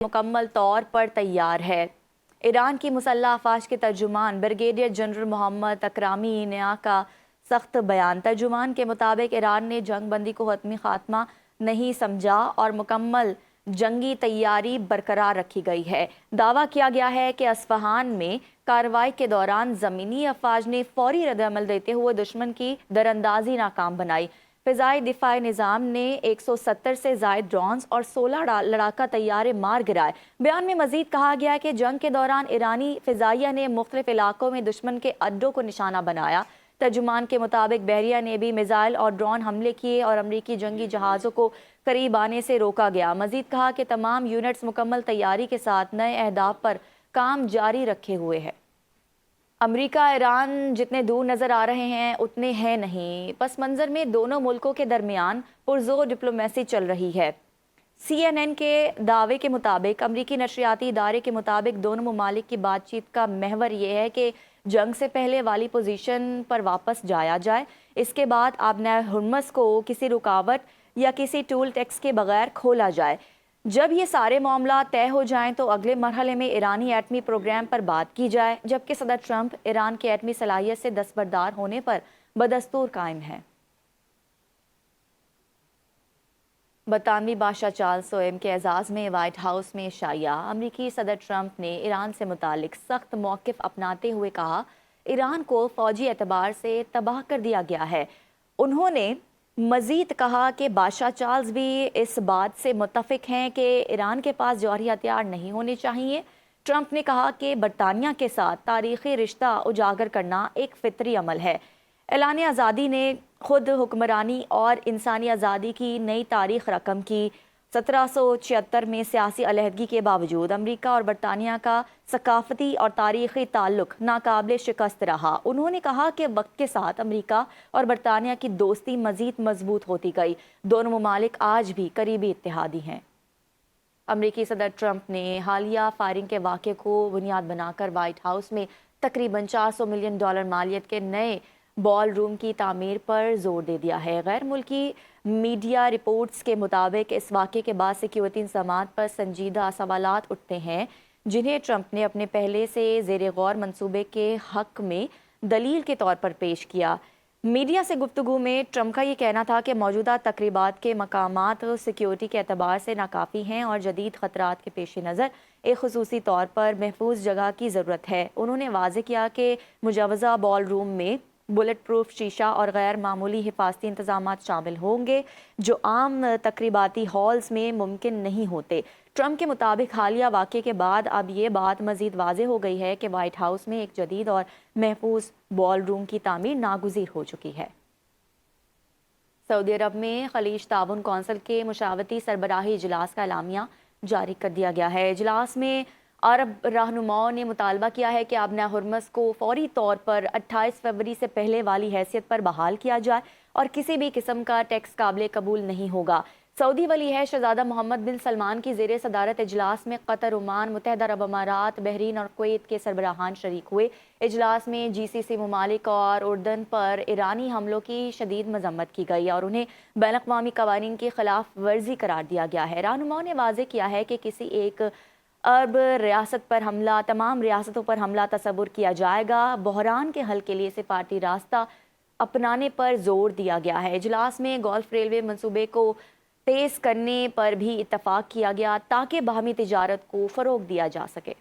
मुकम्मल तौर पर तैयार है। ईरान की मुसल्लह अफवाज के तर्जुमान ब्रिगेडियर जनरल मोहम्मद अकरामी नया का सख्त बयान। तर्जुमान के मुताबिक ईरान ने जंग बंदी को हतमी खात्मा नहीं समझा और मुकम्मल जंगी तैयारी बरकरार रखी गई है। दावा किया गया है कि अस्फहान में कार्रवाई के दौरान ज़मीनी अफवाज ने फौरी रद्द-ए-अमल देते हुए दुश्मन की दरअंदाजी नाकाम बनाई। फ़िज़ाई दिफ़ाई निज़ाम ने 170 से ज़ायद ड्रोन्स और 16 लड़ाका तैयारे मार गिराए। बयान में मज़ीद कहा गया है कि जंग के दौरान ईरानी फ़िज़ाइया ने मुख्तलिफ इलाकों में दुश्मन के अड्डों को निशाना बनाया। तर्जुमान के मुताबिक बहरिया ने भी मिज़ाइल और ड्रोन हमले किए और अमरीकी जंगी जहाज़ों को करीब आने से रोका गया। मज़ीद कहा कि तमाम यूनिट्स मुकम्मल तैयारी के साथ नए अहदाफ पर काम जारी रखे हुए है। अमरीका ईरान जितने दूर नज़र आ रहे हैं उतने हैं नहीं। पस मंज़र में दोनों मुल्कों के दरमियान पुरजोर डिप्लोमेसी चल रही है। CNN के दावे के मुताबिक अमरीकी नशरियाती इदारे के मुताबिक दोनों ममालिक की बातचीत का महवर यह है कि जंग से पहले वाली पोजीशन पर वापस जाया जाए। इसके बाद आबना हुर्मस को किसी रुकावट या किसी टूल टैक्स के बगैर खोला जाए। जब ये सारे मामला तय हो जाएं तो अगले मरहले में ईरानी एटमी प्रोग्राम पर बात की जाए, जबकि सदर ट्रंप ईरान के एटमी सलाहियत से दस्तबरदार होने पर बदस्तूर कायम है। बरतानवी बादशाह चार्ल्स सोएम के एजाज़ में वाइट हाउस में शाया अमरीकी सदर ट्रंप ने ईरान से मुतालिक सख्त मौक़िफ़ अपनाते हुए कहा, ईरान को फ़ौजी एतबार से तबाह कर दिया गया है। उन्होंने मज़ीद कहा कि बादशाह चार्ल्स भी इस बात से मुत्तफ़िक हैं कि ईरान के पास जौहरी हथियार नहीं होने चाहिए। ट्रंप ने कहा कि बरतानिया के साथ तारीख़ी रिश्ता उजागर करना एक फ़ितरी अमल है। ऐलान आज़ादी ने खुद हुक्मरानी और इंसानी आज़ादी की नई तारीख़ रकम की। 1776 में सियासी अलहदगी के बावजूद अमरीका और बरतानिया का सकाफ़ती और तारीख़ी ताल्लुक़ नाकाबिल शिकस्त रहा। उन्होंने कहा कि वक्त के साथ अमरीका और बरतानिया की दोस्ती मज़ीद मजबूत होती गई। दोनों ममालिक आज भी करीबी इत्तेहादी हैं। अमरीकी सदर ट्रंप ने हालिया फायरिंग के वाक़े को बुनियाद बनाकर वाइट हाउस में तकरीबन $400 मिलियन मालियत के नए बॉल रूम की तामीर पर जोर दे दिया है। गैर मुल्की मीडिया रिपोर्ट्स के मुताबिक इस वाक़े के बाद सिक्योरिटी इंतज़ामात पर संजीदा सवालात उठते हैं, जिन्हें ट्रंप ने अपने पहले से ज़ेर गौर मंसूबे के हक़ में दलील के तौर पर पेश किया। मीडिया से गुफ्तगू में ट्रंप का ये कहना था कि मौजूदा तकरीबात के मकामात सिक्योरिटी के एतबार से नाकाफ़ी हैं और जदीद ख़तरात के पेश नज़र एक ख़ुसूसी तौर पर महफूज जगह की ज़रूरत है। उन्होंने वाज़ेह किया कि मुजवज़ा बॉल रूम में बुलेट प्रूफ शीशा और गैर मामूली हिफाजती इंतजामात शामिल होंगे, जो आम तकरीबाती हॉल्स में मुमकिन नहीं होते। ट्रंप के मुताबिक हालिया वाक़े के बाद अब ये बात मज़ीद वाज़ेह हो गई है कि वाइट हाउस में एक जदीद और महफूज बॉल रूम की तामीर नागुज़ीर हो चुकी है। सऊदी अरब में खलीज ताउन कौंसिल के मुशावरती सरबराही इजलास का एलामिया जारी कर दिया गया है। इजलास में अरब रहनुमाओं ने मुतालबा किया है कि आबना हुर्मस को फौरी तौर पर 28 फरवरी से पहले वाली हैसियत पर बहाल किया जाए और किसी भी किस्म का टैक्स काबिल कबूल नहीं होगा। सऊदी वली है शहजादा मोहम्मद बिन सलमान की ज़ेर सदारत इजलास में कतर, ओमान, मुत्तहदा अरब अमारात, बहरीन और कुवैत के सरबराहान शरीक हुए। इजलास में GCC ममालिक और उर्दन पर ईरानी हमलों की शदीद मजम्मत की गई और उन्हें बैनुल-अक़वामी क़वानीन की खिलाफ वर्जी करार दिया गया है। रहनुमाओं ने वाज़ेह किया है कि किसी एक अरब रियासत पर हमला तमाम रियासतों पर हमला तसव्वुर किया जाएगा। बहरान के हल के लिए सिफारती रास्ता अपनाने पर जोर दिया गया है। इजलास में गल्फ रेलवे मंसूबे को तेज़ करने पर भी इत्तफाक किया गया ताकि बाहमी तिजारत को फ़रोग़ दिया जा सके।